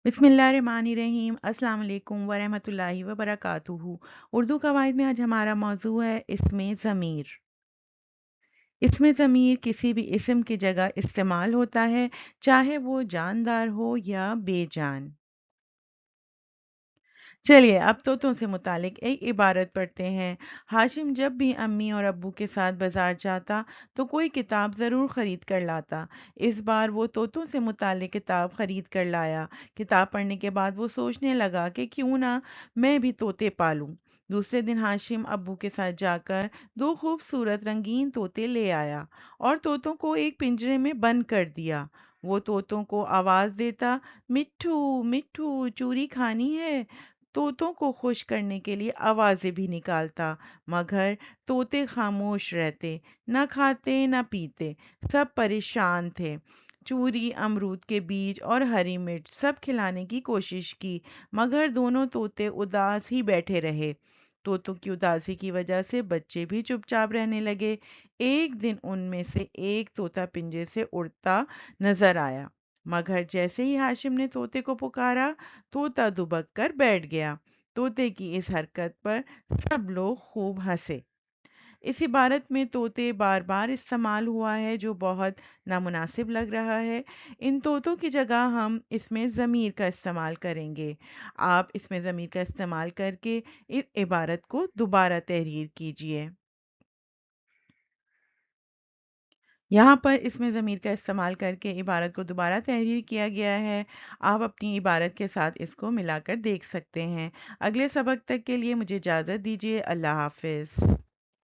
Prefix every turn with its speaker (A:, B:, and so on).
A: बिस्मिल्लाहिर्रहमानिर्रहीम अस्सलाम वालेकुम वरहमतुल्लाहि वबरकातुहू। उर्दू कवायद में आज हमारा मौजू है इसमें ज़मीर। इसमें ज़मीर किसी भी इस्म की जगह इस्तेमाल होता है, चाहे वो जानदार हो या बेजान। चलिए अब तोतों से मुतालिक एक इबारत पढ़ते हैं। हाशिम जब भी अम्मी और अब्बू के साथ बाजार जाता तो कोई किताब ज़रूर ख़रीद कर लाता। इस बार वो तोतों से मुतालिक किताब ख़रीद कर लाया। किताब पढ़ने के बाद वो सोचने लगा कि क्यों ना मैं भी तोते पालूं। दूसरे दिन हाशिम अब्बू के साथ जाकर दो खूबसूरत रंगीन तोते ले आया और तोतों को एक पिंजरे में बंद कर दिया। वो तोतों को आवाज़ देता, मिट्ठू मिट्ठू चूरी खानी है। तोतों को खुश करने के लिए आवाज़ें भी निकालता, मगर तोते खामोश रहते, न खाते न पीते, सब परेशान थे। चूरी, अमरूद के बीज और हरी मिर्च सब खिलाने की कोशिश की, मगर दोनों तोते उदास ही बैठे रहे। तोतों की उदासी की वजह से बच्चे भी चुपचाप रहने लगे। एक दिन उनमें से एक तोता पिंजरे से उड़ता नजर आया, मगर जैसे ही हाशिम ने तोते को पुकारा, तोता दुबक कर बैठ गया। तोते की इस हरकत पर सब लोग खूब हंसे। इस इबारत में तोते बार बार इस्तेमाल हुआ है जो बहुत नामुनासिब लग रहा है। इन तोतों की जगह हम इसमें ज़मीर का इस्तेमाल करेंगे। आप इसमें ज़मीर का इस्तेमाल करके इस इबारत को दोबारा तहरीर कीजिए। यहाँ पर इसमें ज़मीर का इस्तेमाल करके इबारत को दोबारा तहरीर किया गया है। आप अपनी इबारत के साथ इसको मिलाकर देख सकते हैं। अगले सबक तक के लिए मुझे इजाज़त दीजिए। अल्लाह हाफ़िज़।